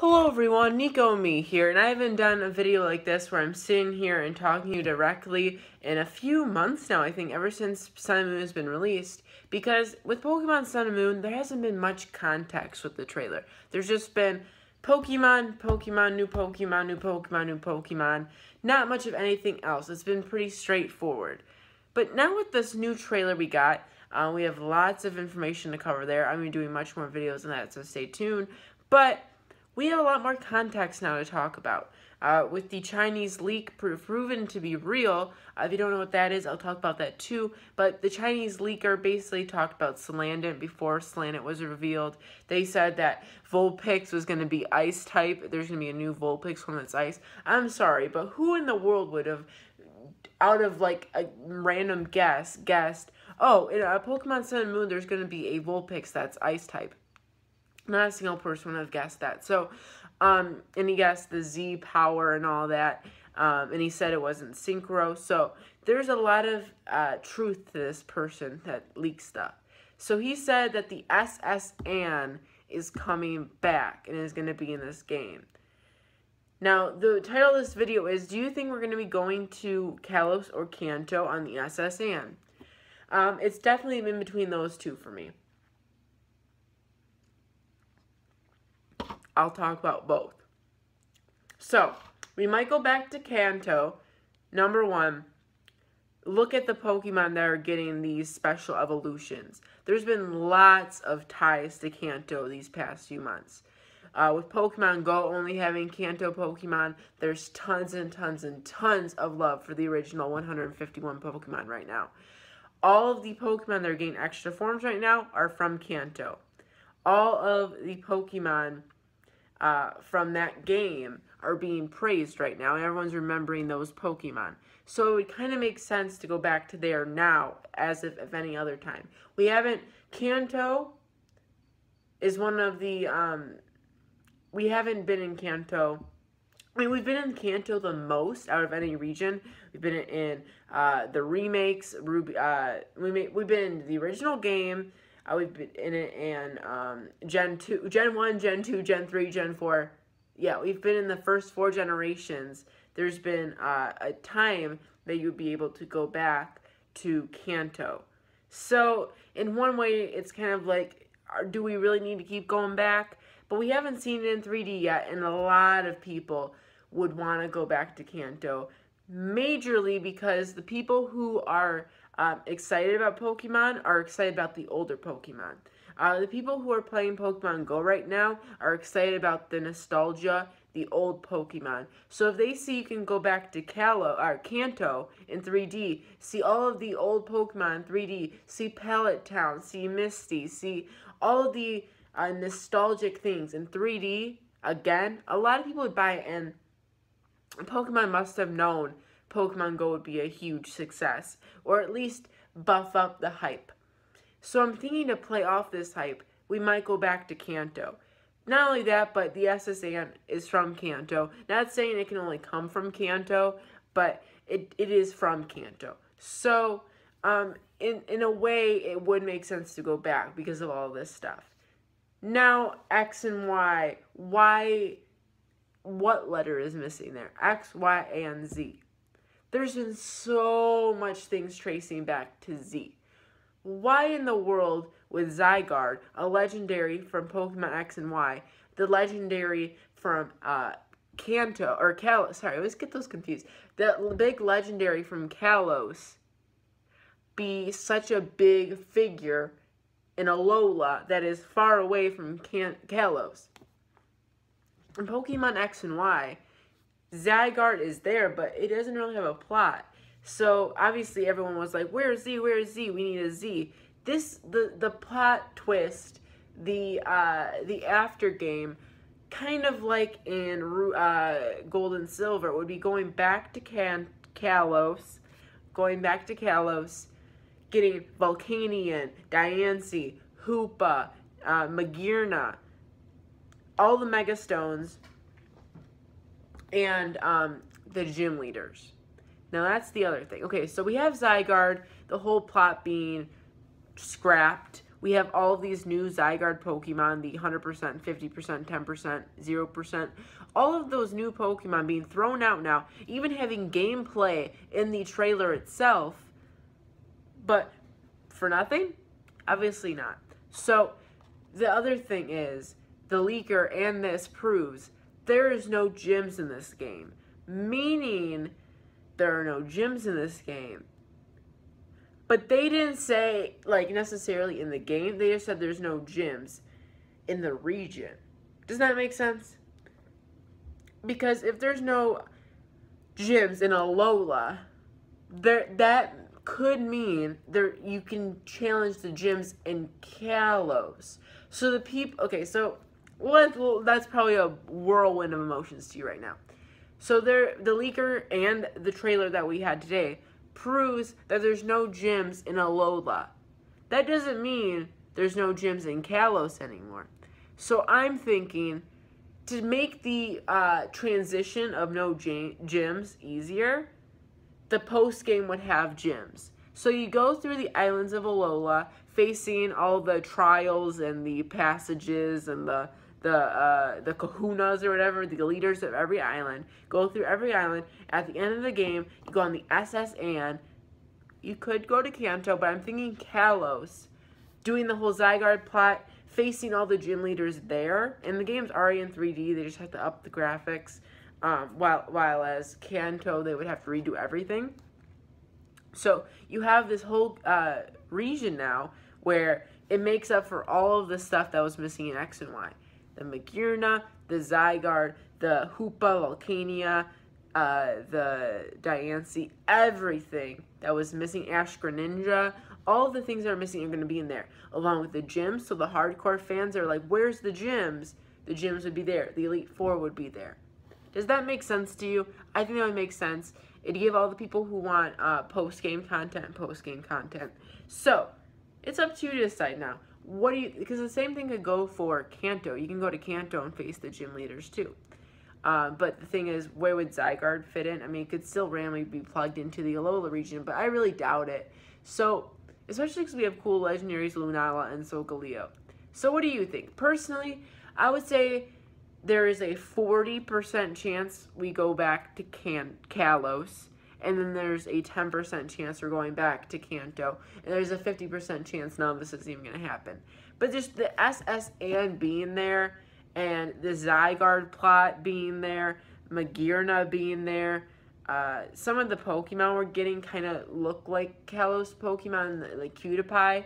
Hello everyone, Nico and me here, and I haven't done a video like this where I'm sitting here and talking to you directly in a few months now, I think, ever since Sun and Moon has been released, because with Pokemon Sun and Moon, there hasn't been much context with the trailer. There's just been Pokemon, new Pokemon, new Pokemon, new Pokemon, not much of anything else. It's been pretty straightforward. But now with this new trailer we got, we have lots of information to cover there. I'm going to be doing much more videos on that, so stay tuned. But we have a lot more context now to talk about. With the Chinese leak proven to be real, if you don't know what that is, I'll talk about that too. But the Chinese leaker basically talked about Salandit before Salandit was revealed. They said that Vulpix was going to be ice type. There's going to be a new Vulpix, one that's ice. I'm sorry, but who in the world would have, out of like a random guessed, oh, in Pokemon Sun and Moon, there's going to be a Vulpix that's ice type? Not a single person would have guessed that. So, and he guessed the Z power and all that. And he said it wasn't synchro. So, there's a lot of truth to this person that leaks stuff. So, he said that the SSN is coming back and is going to be in this game. Now, the title of this video is, do you think we're going to be going to Kalos or Kanto on the SSN? It's definitely in between those two for me. I'll talk about both. So, we might go back to Kanto. Number one, look at the Pokemon that are getting these special evolutions. There's been lots of ties to Kanto these past few months. With Pokemon Go only having Kanto Pokemon, there's tons and tons and tons of love for the original 151 Pokemon right now. All of the Pokemon that are getting extra forms right now are from Kanto. All of the Pokemon from that game are being praised right now, and everyone's remembering those Pokemon. So it would kind of make sense to go back to there now, as if any other time. We haven't, Kanto is one of the, we haven't been in Kanto. I mean, we've been in Kanto the most out of any region. We've been in the remakes, we've been in the original game. We've been in it in Gen 2, Gen 1, Gen 2, Gen 3, Gen 4. Yeah, we've been in the first 4 generations. There's been a time that you'd be able to go back to Kanto. So, in one way, it's kind of like, do we really need to keep going back? But we haven't seen it in 3D yet, and a lot of people would want to go back to Kanto. Majorly because the people who are excited about Pokemon are excited about the older Pokemon. The people who are playing Pokemon Go right now are excited about the nostalgia, the old Pokemon. So if they see you can go back to Kanto in 3D, see all of the old Pokemon in 3D, see Pallet Town, see Misty, see all of the nostalgic things in 3D, again, a lot of people would buy it, and Pokemon must have known Pokemon Go would be a huge success, or at least buff up the hype. So I'm thinking to play off this hype, we might go back to Kanto. Not only that, but the SSN is from Kanto. Not saying it can only come from Kanto, but it is from Kanto. So, in a way, it would make sense to go back because of all this stuff. Now, X and Y. What letter is missing there? X, Y, and Z. There's been so much things tracing back to Z. Why in the world would Zygarde, a legendary from Pokemon X and Y, the legendary from Kanto, or Kalos, sorry, I always get those confused, the big legendary from Kalos, be such a big figure in Alola that is far away from Kalos? In Pokemon X and Y, Zygarde is there, but it doesn't really have a plot. So obviously everyone was like, "Where's Z? Where's Z? We need a Z." The plot twist, the after game, kind of like in Gold and Silver, would be going back to Kalos, getting Volcanion, Diancie, Hoopa, Magearna, all the Mega Stones, and the gym leaders. Now that's the other thing. Okay, so we have Zygarde, the whole plot being scrapped We have all of these new Zygarde Pokemon, the 100%, 50%, 10%, 0%. All of those new Pokemon being thrown out now, even having gameplay in the trailer itself. But for nothing? Obviously not. So the other thing is, the leaker and this proves there is no gyms in this game. Meaning there are no gyms in this game. But they didn't say, like, necessarily in the game. They just said there's no gyms in the region. Does that make sense? Because if there's no gyms in Alola, that could mean you can challenge the gyms in Kalos. So the people... Okay, so that's probably a whirlwind of emotions to you right now. So the leaker and the trailer that we had today proves that there's no gyms in Alola. That doesn't mean there's no gyms in Kalos anymore. So I'm thinking, to make the transition of no gyms easier, the post-game would have gyms. So you go through the islands of Alola, facing all the trials and the passages and the kahunas or whatever, the leaders of every island. Go through every island. At the end of the game, you go on the SS and you could go to Kanto, but I'm thinking Kalos, doing the whole Zygarde plot, facing all the gym leaders there. And the game's already in 3D. They just have to up the graphics. While as Kanto, they would have to redo everything. So you have this whole region now where it makes up for all of the stuff that was missing in X and Y. The Magearna, the Zygarde, the Hoopa, Volcania, the Diancie, everything that was missing, Ash Greninja, all of the things that are missing are going to be in there, along with the gyms. So the hardcore fans are like, where's the gyms? The gyms would be there. The Elite Four would be there. Does that make sense to you? I think that would make sense. It'd give all the people who want post-game content. So, it's up to you to decide now. What do you, because the same thing could go for Kanto. You can go to Kanto and face the gym leaders too. But the thing is, where would Zygarde fit in? I mean, it could still randomly be plugged into the Alola region, but I really doubt it. So, especially because we have cool legendaries, Lunala and Solgaleo. So what do you think? Personally, I would say there is a 40% chance we go back to Kalos. And then there's a 10% chance we're going back to Kanto. And there's a 50% chance none of this is even going to happen. But just the SS and being there, and the Zygarde plot being there, Magearna being there, some of the Pokemon we're getting kind of look like Kalos Pokemon, like Cutipai.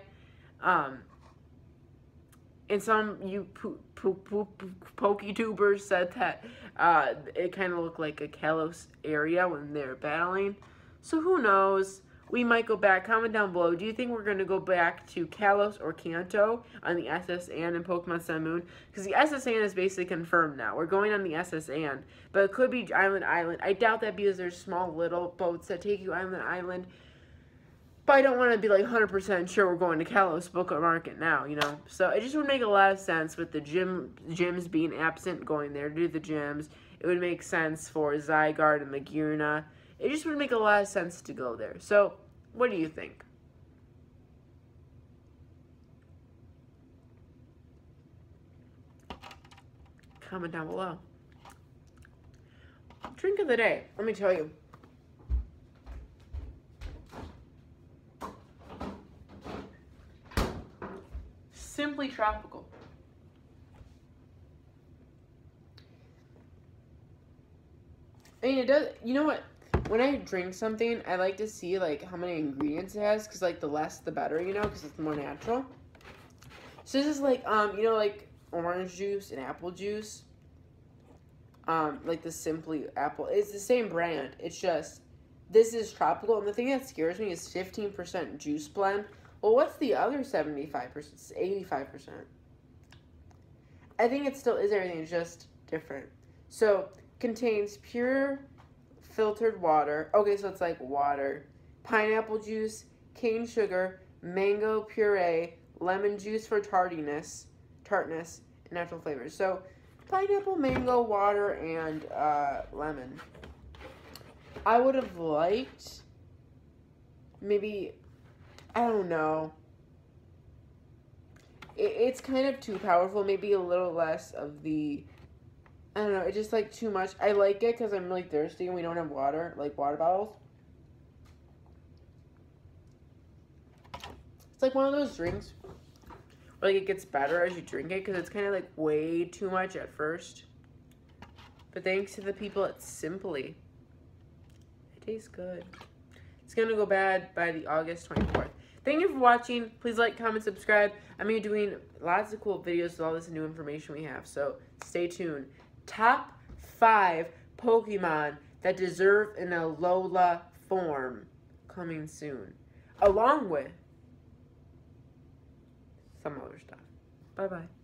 And some PokeTubers said that it kind of looked like a Kalos area when they're battling. So who knows? We might go back. Comment down below. Do you think we're going to go back to Kalos or Kanto on the SS and in Pokemon Sun and Moon? Because the SS and is basically confirmed now. We're going on the SS and. But it could be Island. I doubt that because there's small little boats that take you Island. But I don't want to be like 100% sure we're going to Kalos Book Market now, you know. So it just would make a lot of sense with the gyms being absent, going there to do the gyms. It would make sense for Zygarde and Magearna. It just would make a lot of sense to go there. So, what do you think? Comment down below. Drink of the day. Let me tell you. Simply tropical. I mean, it does, you know what? When I drink something, I like to see, like, how many ingredients it has, because, like, the less, the better, you know, because it's more natural. So this is, like, you know, like, orange juice and apple juice. Like, the Simply Apple. It's the same brand. It's just, this is tropical, and the thing that scares me is 15% juice blend. Well, what's the other 75%? It's 85%. I think it still is everything, it's just different. So, contains pure filtered water. Okay, so it's like water, pineapple juice, cane sugar, mango puree, lemon juice for tartness, and natural flavors. So, pineapple, mango, water, and lemon. I would have liked maybe, I don't know, it's kind of too powerful. Maybe a little less of the, I don't know, it's just like too much. I like it because I'm really thirsty and we don't have water, like water bottles. It's like one of those drinks where like it gets better as you drink it because it's kind of like way too much at first. But thanks to the people at Simply, it tastes good. It's going to go bad by the August 24th. Thank you for watching. Please like, comment, subscribe. I'm going to be doing lots of cool videos with all this new information we have. So stay tuned. Top 5 Pokemon that deserve an Alola form coming soon. Along with some other stuff. Bye-bye.